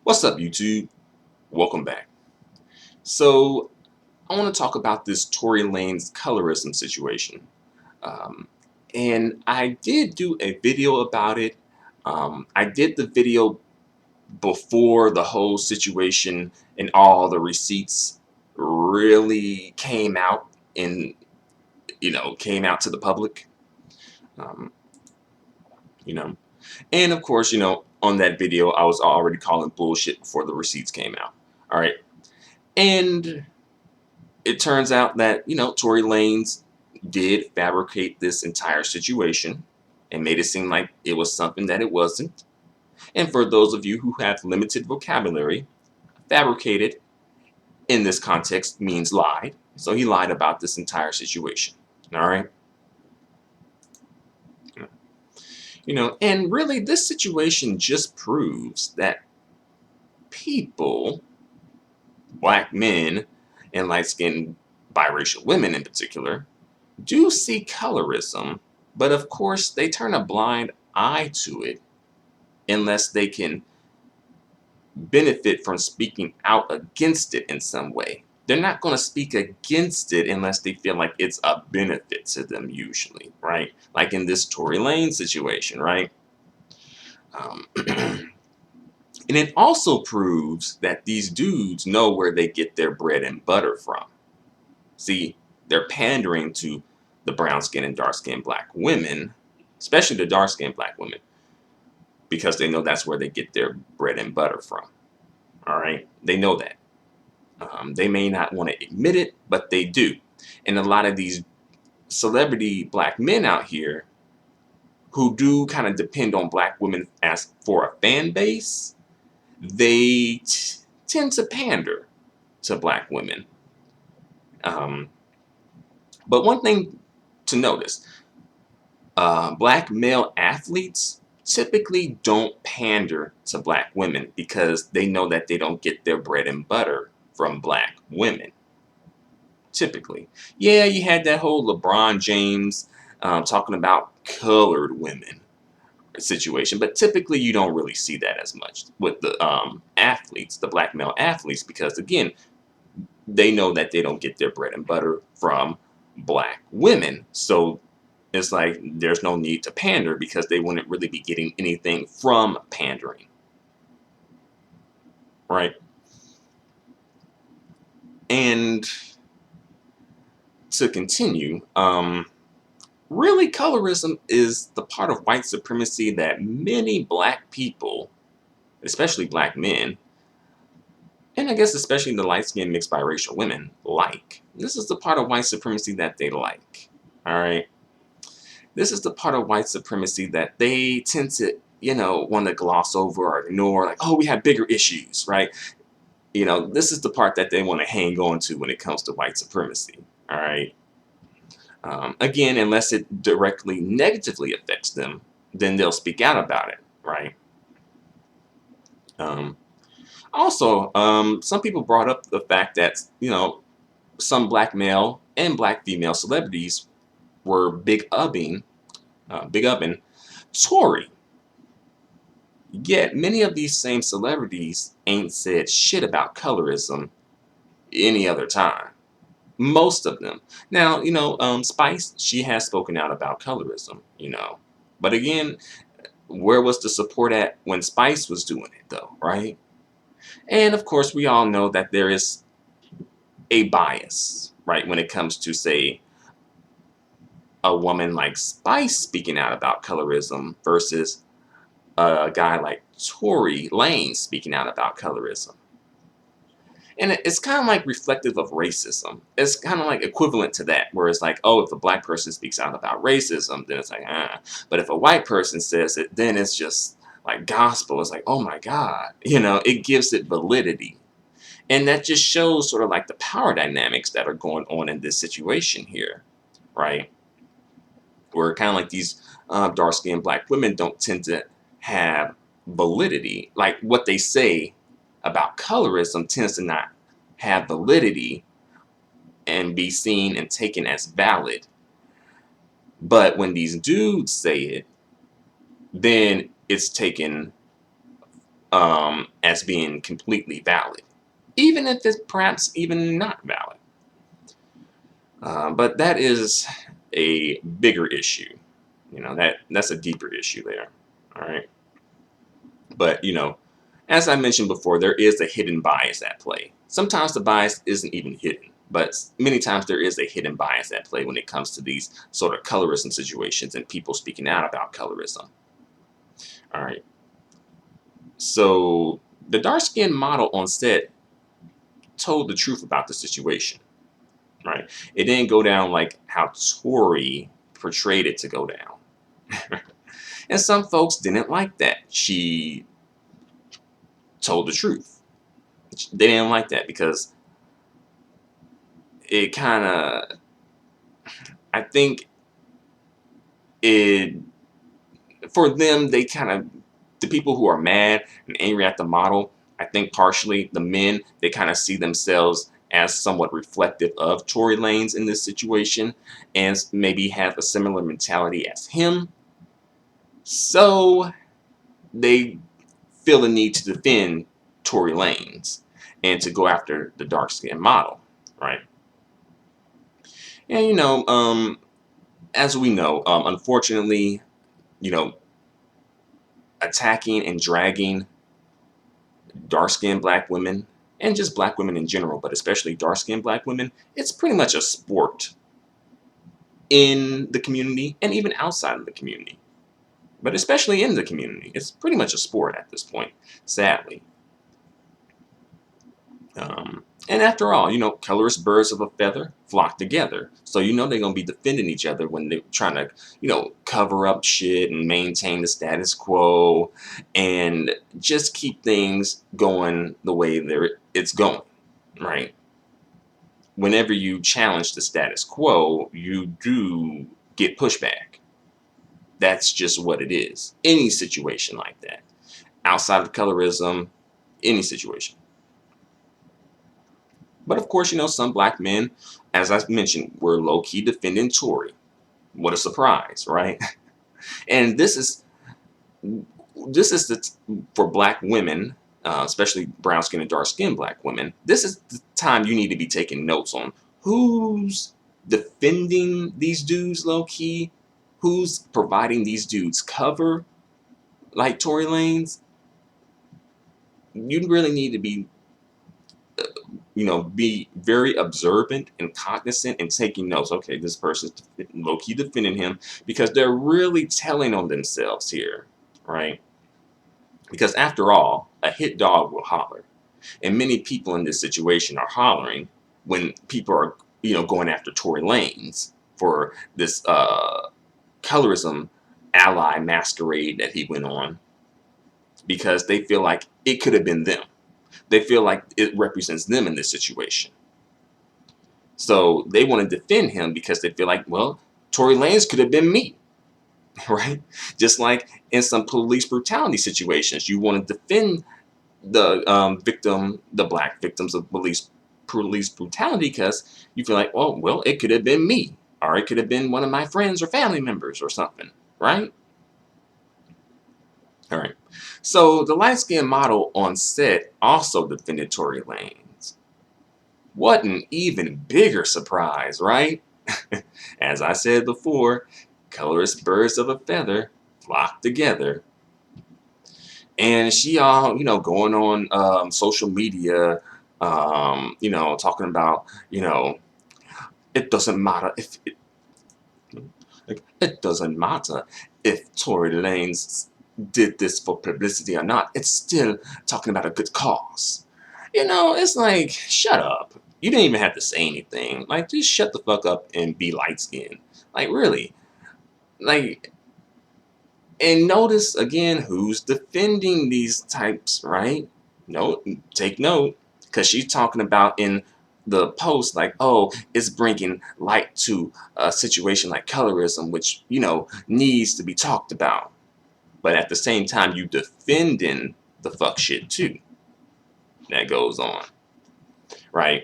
What's up, YouTube? Welcome back. So, I want to talk about this Tory Lanez colorism situation. Um, and I did do a video about it. I did the video before the whole situation and all the receipts really came out and, came out to the public. Um, you know, and of course, on that video, I was already calling bullshit before the receipts came out. All right. And it turns out that, Tory Lanez did fabricate this entire situation and made it seem like it was something that it wasn't. And for those of you who have limited vocabulary, fabricated in this context means lied. So he lied about this entire situation. All right. And really, this situation just proves that people, black men, and light skinned biracial women in particular, do see colorism, but of course they turn a blind eye to it unless they can benefit from speaking out against it in some way. They're not going to speak against it unless they feel like it's a benefit to them, usually, right? Like in this Tory Lanez situation, right? And it also proves that these dudes know where they get their bread and butter from. See, they're pandering to the brown skinned and dark skinned black women, especially the dark skinned black women, because they know that's where they get their bread and butter from. All right, they know that. They may not want to admit it, but they do. And a lot of these celebrity black men out here who do kind of depend on black women as for a fan base, they tend to pander to black women. But one thing to notice, black male athletes typically don't pander to black women because they know that they don't get their bread and butter from black women. Typically. Yeah, you had that whole LeBron James talking about colored women situation, but typically you don't really see that as much with the athletes, the black male athletes, because again, they know that they don't get their bread and butter from black women. So it's like there's no need to pander because they wouldn't really be getting anything from pandering. Right? And to continue, really colorism is the part of white supremacy that many black people, especially black men, and I guess especially the light-skinned mixed biracial women, like. This is the part of white supremacy that they like. All right? This is the part of white supremacy that they tend to, want to gloss over or ignore, like, oh, we have bigger issues, right? This is the part that they want to hang on to when it comes to white supremacy, all right? Again, unless it directly negatively affects them, then they'll speak out about it, right? Also, some people brought up the fact that, some black male and black female celebrities were big-ubbing Tory. Yet many of these same celebrities ain't said shit about colorism any other time. Most of them. Now, Spice, she has spoken out about colorism, But again, where was the support at when Spice was doing it, though, right? And of course, we all know that there is a bias, right, when it comes to, say, a woman like Spice speaking out about colorism versus a guy like Tory Lanez speaking out about colorism. And it's kind of like reflective of racism. It's kind of like equivalent to that, where it's like, oh, if a black person speaks out about racism, then it's like, ah. But if a white person says it, then it's just like gospel. It's like, oh my God. It gives it validity. And that just shows sort of like the power dynamics that are going on in this situation here, right? Where kind of like these dark-skinned black women don't tend to have validity. Like what they say about colorism tends to not have validity and be seen and taken as valid. But when these dudes say it, then it's taken as as being completely valid, even if it's perhaps even not valid. But that is a bigger issue. That's a deeper issue there. All right. But as I mentioned before, there is a hidden bias at play. Sometimes the bias isn't even hidden, but many times there is a hidden bias at play when it comes to these sort of colorism situations and people speaking out about colorism. All right. So the dark skinned model on set told the truth about the situation. Right. It didn't go down like how Tory portrayed it to go down. And some folks didn't like that. She told the truth. They didn't like that because it kind of, I think it, for them, they kind of, the people who are mad and angry at the model, I think partially the men, they kind of see themselves as somewhat reflective of Tory Lanez in this situation and maybe have a similar mentality as him. So they feel the need to defend Tory Lanez and to go after the dark skinned model, right? And as we know, unfortunately, you know, attacking and dragging dark-skinned black women and just black women in general, but especially dark-skinned black women, it's pretty much a sport in the community and even outside of the community. But especially in the community, it's pretty much a sport at this point, sadly. And after all, colorless birds of a feather flock together. So they're going to be defending each other when they're trying to, cover up shit and maintain the status quo and just keep things going the way it's going, right? Whenever you challenge the status quo, you do get pushback. That's just what it is. Any situation like that. Outside of colorism, any situation. But of course, some black men, as I mentioned, were low-key defending Tory. What a surprise, right? And this is for black women, especially brown skin and dark skinned black women. This is the time you need to be taking notes on who's defending these dudes low-key, who's providing these dudes cover, like Tory Lanez. You really need to be be very observant and cognizant and taking notes. Okay, this person's low-key defending him because they're really telling on themselves here, right? Because after all, a hit dog will holler. And many people in this situation are hollering when people are, going after Tory Lanez for this colorism ally masquerade that he went on because they feel like it could have been them. They feel like it represents them in this situation. So they want to defend him because they feel like, well, Tory Lanez could have been me, right? Just like in some police brutality situations, you want to defend the victim, the black victims of police brutality because you feel like, oh, well, it could have been me, or it could have been one of my friends or family members or something, right? All right. So the light-skinned model on set also defended Tory Lanez. What an even bigger surprise, right? As I said before, colorless birds of a feather flock together. And she all, going on social media, talking about, it doesn't matter if it doesn't matter if Tory Lanez did this for publicity or not. It's still talking about a good cause. It's like, shut up. You didn't even have to say anything. Like, just shut the fuck up and be light-skinned. Like, really. Like, and notice, again, who's defending these types, right? Take note. Because she's talking about in the post, like, oh, it's bringing light to a situation like colorism, which, needs to be talked about. But at the same time, you defending the fuck shit too. That goes on, right?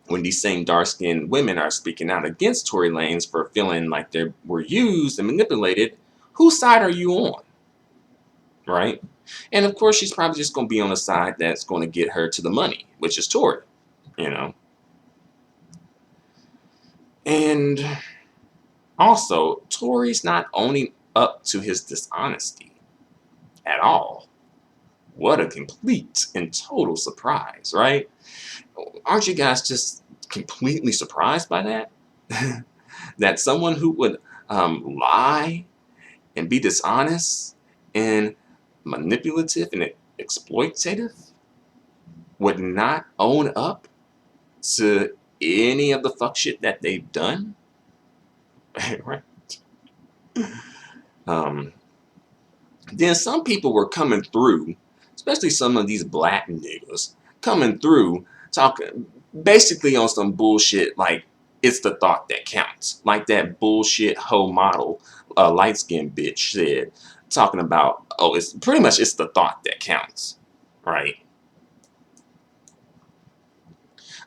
When these same dark-skinned women are speaking out against Tory Lanez for feeling like they were used and manipulated, whose side are you on, right? And of course, she's probably just going to be on the side that's going to get her to the money, which is Tory, you know. And also, Tory's not owning up to his dishonesty at all. What a complete and total surprise, right? Aren't you guys just completely surprised by that? That someone who would lie and be dishonest and manipulative and exploitative would not own up to any of the fuck shit that they've done? Right? Um, then some people were coming through, especially some of these black niggas, coming through talking basically on some bullshit like it's the thought that counts. Like that bullshit hoe model, light skinned bitch said, talking about, oh, it's pretty much it's the thought that counts, right?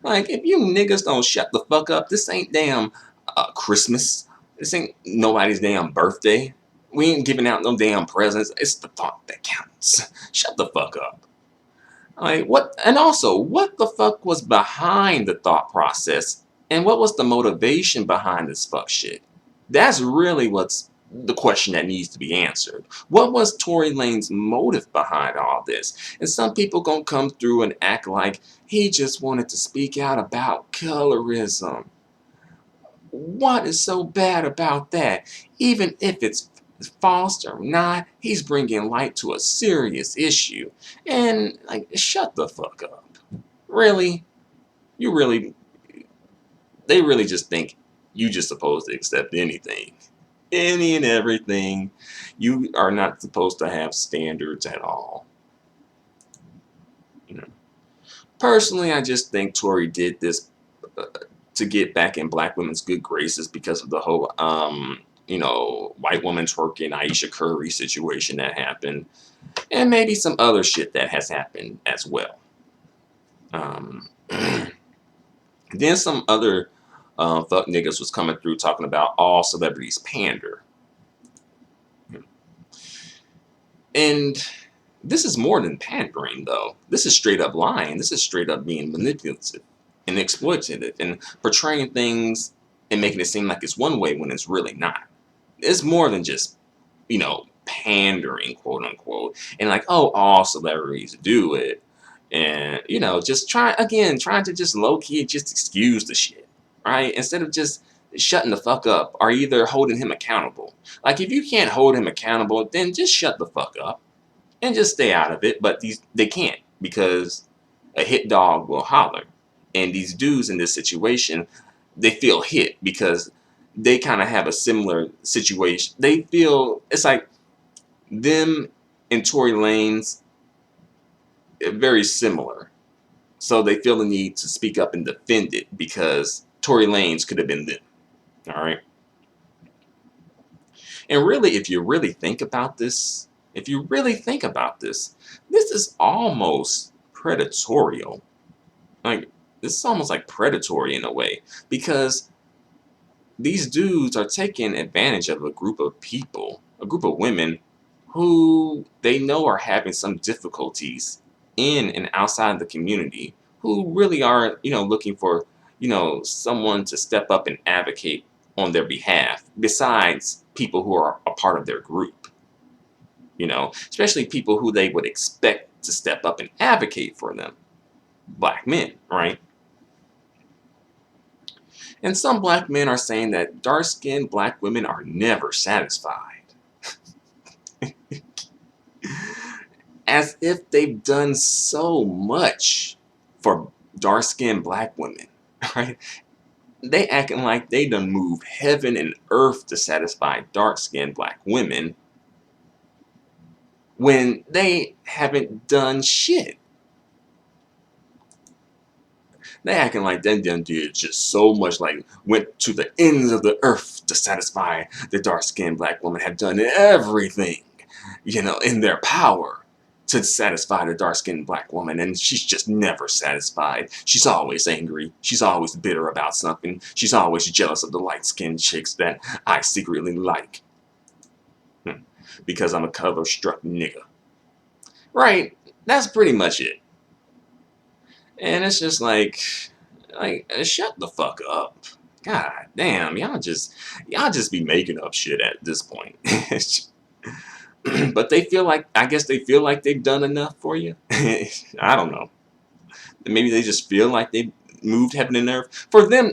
Like, if you niggas don't shut the fuck up, this ain't damn Christmas. This ain't nobody's damn birthday. We ain't giving out no damn presents. It's the thought that counts. Shut the fuck up. Like, what? And also, what the fuck was behind the thought process? And what was the motivation behind this fuck shit? That's really what's the question that needs to be answered. What was Tory Lanez motive behind all this? And some people gonna come through and act like he just wanted to speak out about colorism. What is so bad about that? Even if it's false or not, he's bringing light to a serious issue. And, like, shut the fuck up. Really? You really, they really just think you just supposed to accept anything. Any and everything. You are not supposed to have standards at all. You know. Personally, I just think Tory did this to get back in black women's good graces because of the whole, white woman twerking Aisha Curry situation that happened, and maybe some other shit that has happened as well. Then some other fuck niggas was coming through talking about all celebrities pander. And this is more than pandering, though. This is straight up lying. This is straight up being manipulative and exploitative and portraying things and making it seem like it's one way when it's really not. It's more than just, pandering, quote unquote. And like, oh, all celebrities do it. And, just trying to just low key just excuse the shit, right? Instead of just shutting the fuck up or either holding him accountable. Like, if you can't hold him accountable, then just shut the fuck up and just stay out of it. But they can't, because a hit dog will holler. And these dudes in this situation, they feel hit because they kind of have a similar situation. They feel it's like them and Tory Lanez very similar. So they feel the need to speak up and defend it because Tory Lanez could have been them. All right. And really, if you really think about this, this is almost predatorial. Like, this is almost like predatory in a way, because these dudes are taking advantage of a group of people, a group of women who they know are having some difficulties in and outside the community, who really are, looking for, someone to step up and advocate on their behalf, besides people who are a part of their group. Especially people who they would expect to step up and advocate for them. Black men, right? And some black men are saying that dark-skinned black women are never satisfied. As if they've done so much for dark-skinned black women, right? They acting like they done moved heaven and earth to satisfy dark-skinned black women when they haven't done shit. They acting like they done did just so much, like went to the ends of the earth to satisfy the dark-skinned black woman, have done everything, in their power to satisfy the dark-skinned black woman, and she's just never satisfied. She's always angry. She's always bitter about something. She's always jealous of the light-skinned chicks that I secretly like. Because I'm a color-struck nigga. Right? That's pretty much it. And it's just like, shut the fuck up. God damn, y'all just be making up shit at this point. But they feel like, I guess they feel like they've done enough for you. I don't know. Maybe they just feel like they moved heaven and earth. For them,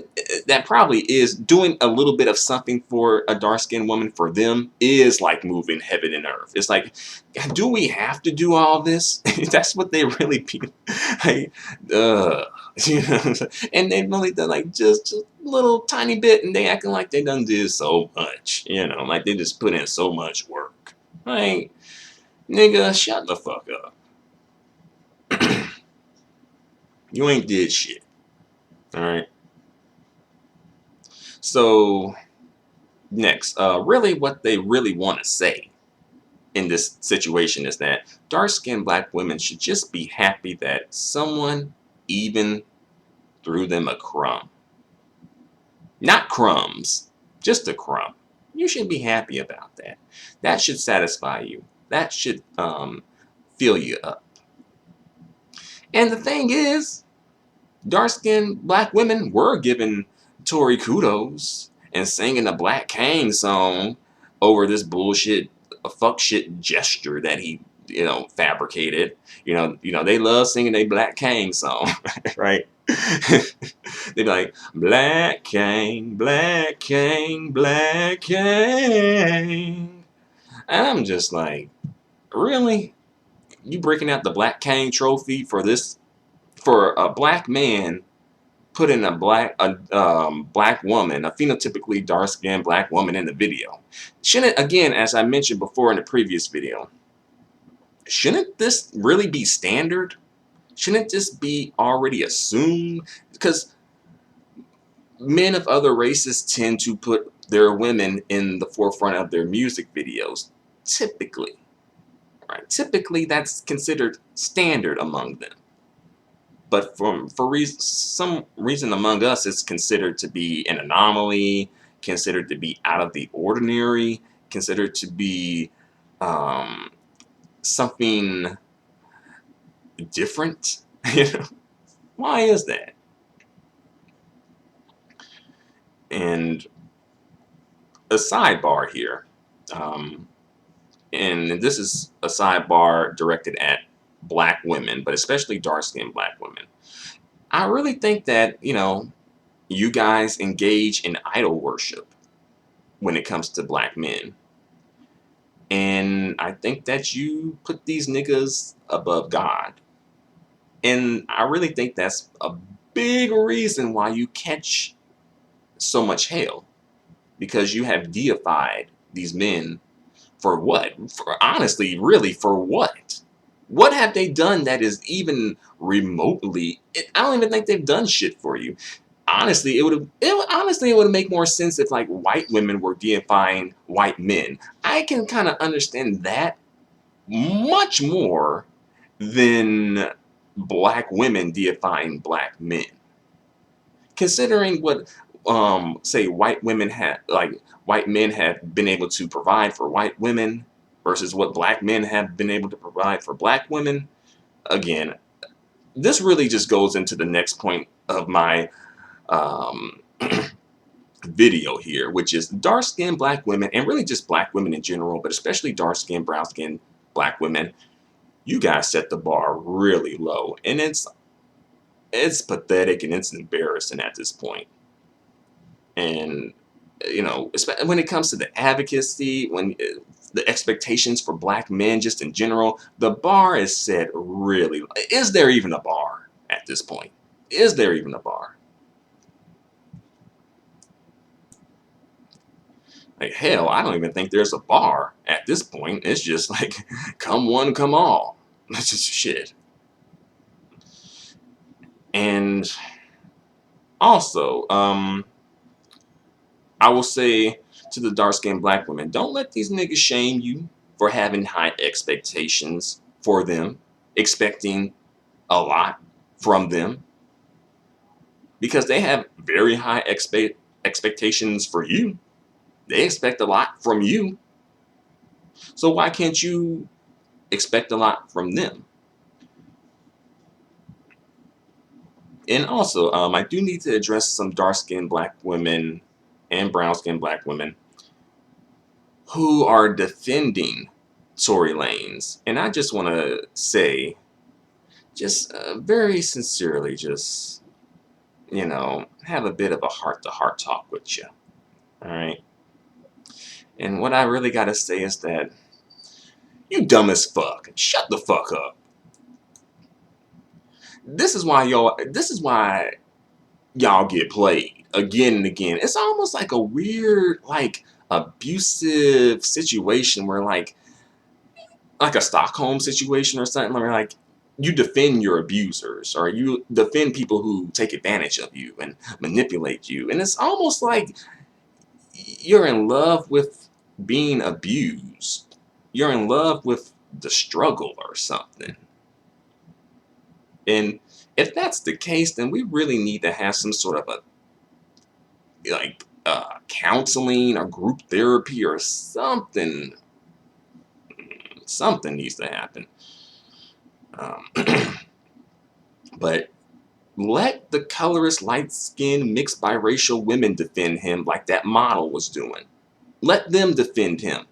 that probably is doing a little bit of something for a dark-skinned woman. For them, is like moving heaven and earth. It's like, do we have to do all this? That's what they really feel. Like, you know, and they've only done like just a little tiny bit, and they acting like they done did so much. You know, like they just put in so much work. Like, nigga, shut the fuck up. You ain't did shit. All right. So next, really, what they really want to say in this situation is that dark-skinned black women should just be happy that someone even threw them a crumb. Not crumbs, just a crumb. You should be happy about that. That should satisfy you. That should fill you up. And the thing is, dark-skinned black women were giving Tory kudos and singing a Black Kane song over this bullshit, a fuck shit gesture that he, fabricated. They love singing a Black Kane song, right? They'd be like, Black Kane, Black Kane, Black Kane. And I'm just like, really? You breaking out the Black Kane trophy for this, for a black man putting a black woman, a phenotypically dark-skinned black woman in the video? Shouldn't, again, as I mentioned before in the previous video, shouldn't this really be standard? Shouldn't this be already assumed? Because men of other races tend to put their women in the forefront of their music videos, typically. Right? Typically, that's considered standard among them. But for some reason among us, it's considered to be an anomaly, considered to be out of the ordinary, considered to be something different. Why is that? And a sidebar here, and this is a sidebar directed at black women, but especially dark-skinned black women. I really think that, you guys engage in idol worship when it comes to black men. And I think that you put these niggas above God. And I really think that's a big reason why you catch so much hell. Because you have deified these men for what? Honestly, really, for what? What have they done that is even remotely? I don't even think they've done shit for you. Honestly, it would make more sense if like white women were deifying white men. I can kind of understand that much more than black women deifying black men. Considering what say white men have been able to provide for white women versus what black men have been able to provide for black women. Again, this really just goes into the next point of my video here, which is dark-skinned black women, and really just black women in general, but especially dark-skinned, brown-skinned black women. You guys set the bar really low, and it's pathetic and it's embarrassing at this point. And when it comes to the advocacy, when the expectations for black men just in general, the bar is set really low. Is there even a bar at this point? Is there even a bar? Like, hell, I don't even think there's a bar at this point. It's just like, come one, come all. That's just shit. And also, I will say to the dark-skinned black women, don't let these niggas shame you for having high expectations for them, expecting a lot from them. Because they have very high expectations for you. They expect a lot from you. So why can't you expect a lot from them. And also, I do need to address some dark-skinned black women and brown-skinned black women who are defending Tory Lanez. And I just want to say, just very sincerely, just, have a bit of a heart-to-heart talk with you. All right? And what I really got to say is that you dumb as fuck. Shut the fuck up. This is why y'all get played again and again. It's almost like a weird, like, abusive situation where, like a Stockholm situation or something, where, like, you defend your abusers or you defend people who take advantage of you and manipulate you. And it's almost like you're in love with being abused. You're in love with the struggle or something. And if that's the case, then we really need to have some sort of counseling or group therapy or something. Something needs to happen. But let the colorist, light-skinned, mixed biracial women defend him like that model was doing. Let them defend him.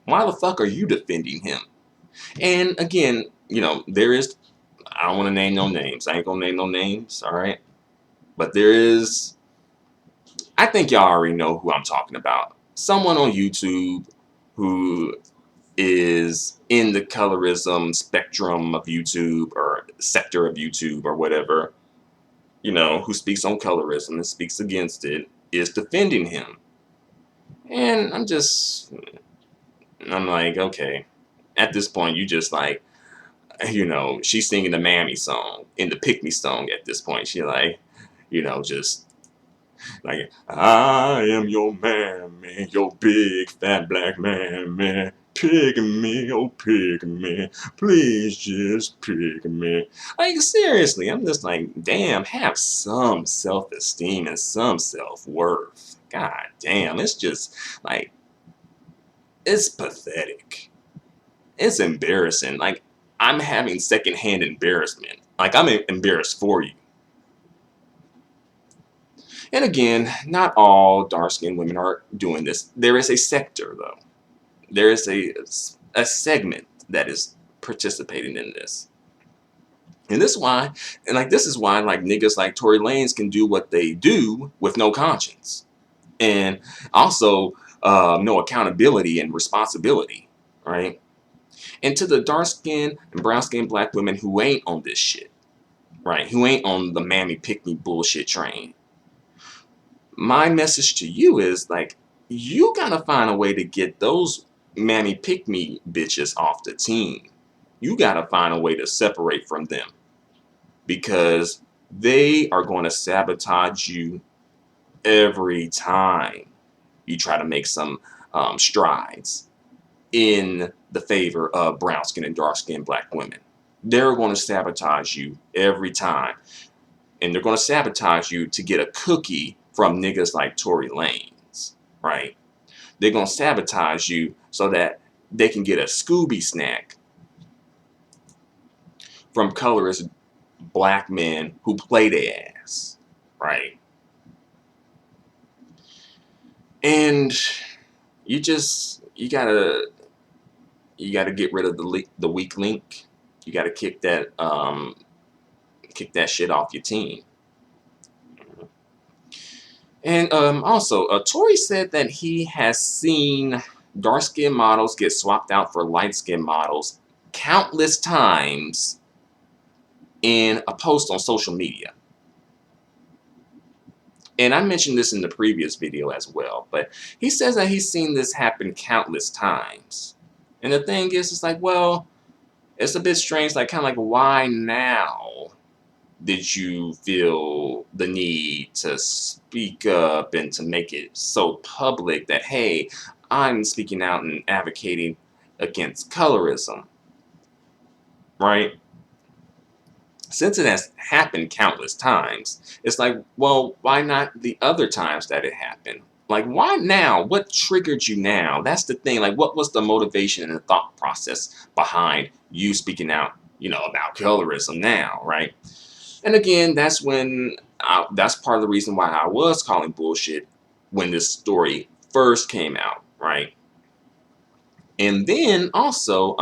Why the fuck are you defending him? And again, there is, I don't want to name no names. I ain't gonna name no names, all right? But there is, I think y'all already know who I'm talking about. Someone on YouTube who is in the colorism spectrum of YouTube or sector of YouTube or whatever, who speaks on colorism and speaks against it, is defending him. And I'm like, okay. At this point, you just like, she's singing the Mammy song in the Pick Me song at this point. She like, just like, I am your mammy, your big fat black mammy. Pick me, oh pick me, please just pick me. Like, seriously, I'm just like, damn, have some self-esteem and some self-worth. God damn, it's just like, it's pathetic. It's embarrassing. Like, I'm having secondhand embarrassment. Like, I'm embarrassed for you. And again, not all dark-skinned women are doing this. There is a sector, though. There is a segment that is participating in this. And this is why niggas like Tory Lanez can do what they do with no conscience. And also no accountability and responsibility, right? And to the dark-skinned and brown-skinned black women who ain't on this shit, right? Who ain't on the mammy pick me bullshit train. My message to you is, like, you gotta find a way to get those mammy pick me bitches off the team. You gotta find a way to separate from them because they are going to sabotage you every time you try to make some strides in the favor of brown skin and dark skinned black women. They're going to sabotage you every time. And they're going to sabotage you to get a cookie from niggas like Tory Lanez, right? They're going to sabotage you so that they can get a Scooby snack from colorist black men who play their ass, right? And you gotta get rid of the weak link. You gotta kick that shit off your team. And also, Tory said that he has seen dark-skinned models get swapped out for light-skinned models countless times in a post on social media. And I mentioned this in the previous video as well, but he says that he's seen this happen countless times. And the thing is, it's like, well, it's a bit strange, like, kind of like, why now did you feel the need to speak up and to make it so public that, hey, I'm speaking out and advocating against colorism, right? Since it has happened countless times, it's like, well, why not the other times that it happened? Like, why now? What triggered you now? That's the thing. Like, what was the motivation and the thought process behind you speaking out, about colorism now, right? And again, that's part of the reason why I was calling bullshit when this story first came out, right? And then also,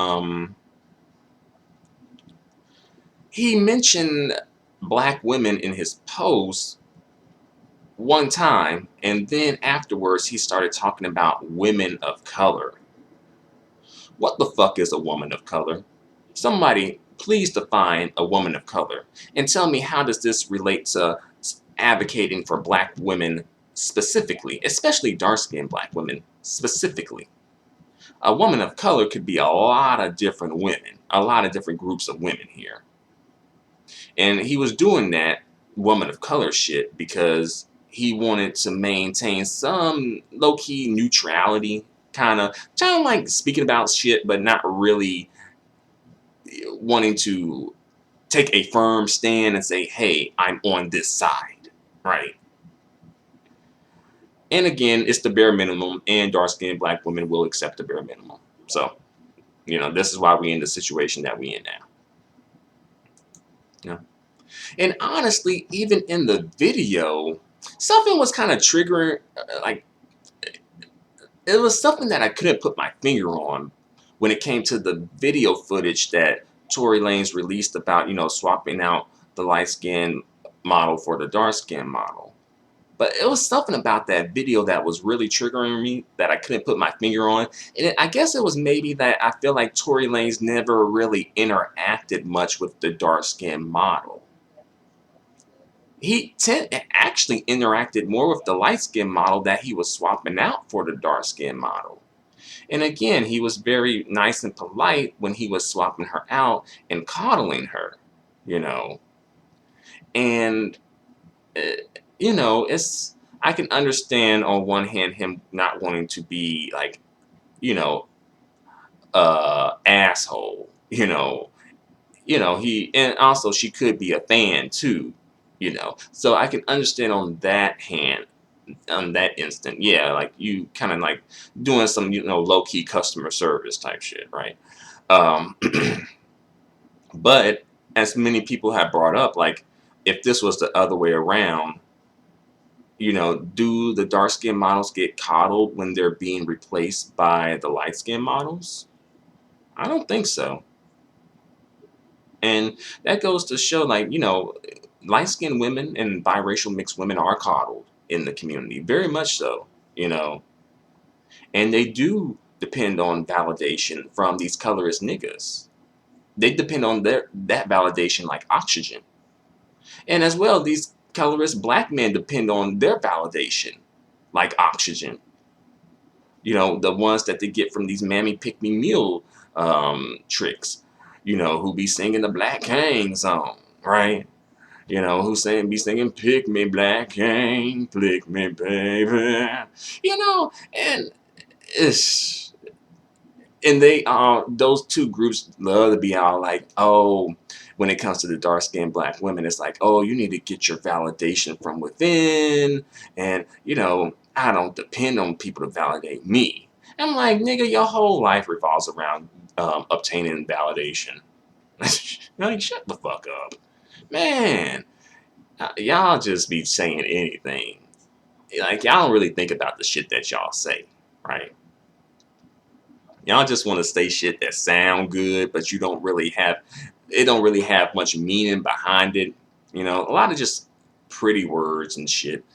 he mentioned black women in his post one time, and then afterwards he started talking about women of color. What the fuck is a woman of color? Somebody please define a woman of color and tell me, how does this relate to advocating for black women specifically, especially dark-skinned black women specifically? A woman of color could be a lot of different women, a lot of different groups of women here. And he was doing that woman of color shit because he wanted to maintain some low-key neutrality, kind of like speaking about shit, but not really wanting to take a firm stand and say, hey, I'm on this side, right? And again, it's the bare minimum, and dark-skinned black women will accept the bare minimum. So, this is why we're in the situation that we're in now. Yeah. And honestly, even in the video, something was kind of triggering. Like, it was something that I couldn't put my finger on when it came to the video footage that Tory Lanez released about, swapping out the light-skinned model for the dark-skinned model. But it was something about that video that was really triggering me that I couldn't put my finger on. And I guess it was maybe that I feel like Tory Lanez never really interacted much with the dark-skinned model. He actually interacted more with the light-skinned model that he was swapping out for the dark-skinned model. And again, he was very nice and polite when he was swapping her out and coddling her, And, I can understand on one hand him not wanting to be like, asshole, and also she could be a fan too, So I can understand on that hand, on that instant, yeah, like you kind of like doing some, low-key customer service type shit, right? Um, but as many people have brought up, like, if this was the other way around, do the dark skin models get coddled when they're being replaced by the light skin models? I don't think so. And that goes to show, like, light skinned women and biracial mixed women are coddled in the community, very much so, and they do depend on validation from these colorist niggas. They depend on that validation like oxygen. And as well, these colorist black men depend on their validation like oxygen. The ones that they get from these mammy pick me meal tricks, who be singing the Black King song, right? Who be singing pick me Black King, pick me baby, and it's, and they those two groups love to be all like, oh, when it comes to the dark skinned black women, it's like, oh, you need to get your validation from within, and I don't depend on people to validate me. I'm like, nigga, your whole life revolves around obtaining validation. Like, shut the fuck up, man. Y'all just be saying anything. Like, y'all don't really think about the shit that y'all say, right? Y'all just want to say shit that sound good, but it don't really have much meaning behind it. A lot of just pretty words and shit.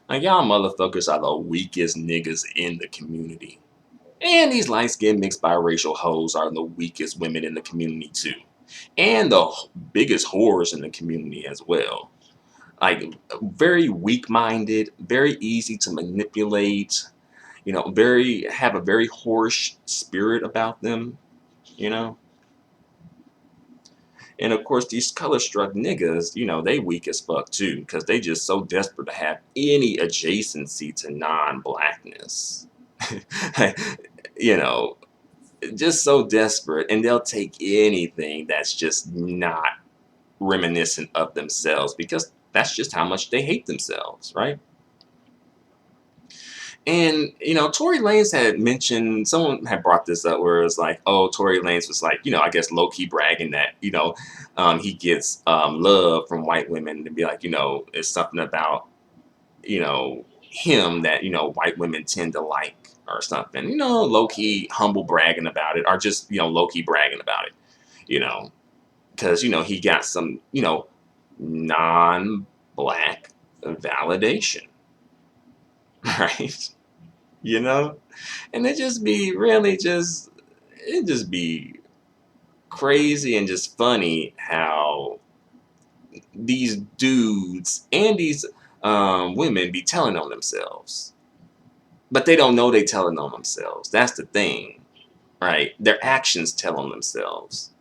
Like, y'all motherfuckers are the weakest niggas in the community. And these light-skinned mixed biracial hoes are the weakest women in the community too. And the biggest whores in the community as well. Like, very weak-minded, very easy to manipulate, have a very whorish spirit about them, And of course, these color-struck niggas, they weak as fuck too, because they just so desperate to have any adjacency to non-blackness. you know, just so desperate, and they'll take anything that's just not reminiscent of themselves, because that's just how much they hate themselves, right? And, Tory Lanez had mentioned, someone had brought this up where it was like, oh, Tory Lanez was like, I guess low key bragging that, he gets love from white women, to be like, it's something about, him that, white women tend to like or something, low key humble bragging about it, or just, low key bragging about it, you know, because, he got some, non black validation, right? you know and it just be really just it just be crazy and just funny how these dudes and these women be telling on themselves, but they don't know they telling on themselves. That's the thing, right? Their actions tell on themselves.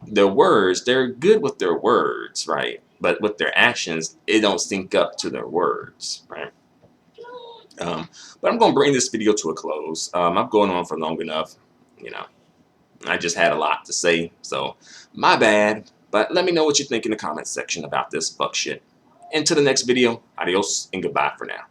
Their words, they're good with their words, right? But with their actions, it don't sync up to their words, right? um, but I'm going to bring this video to a close. I'm going on for long enough. you know I just had a lot to say, so my bad. But let me know what you think in the comments section about this fuck shit. Until the next video, adios and goodbye for now.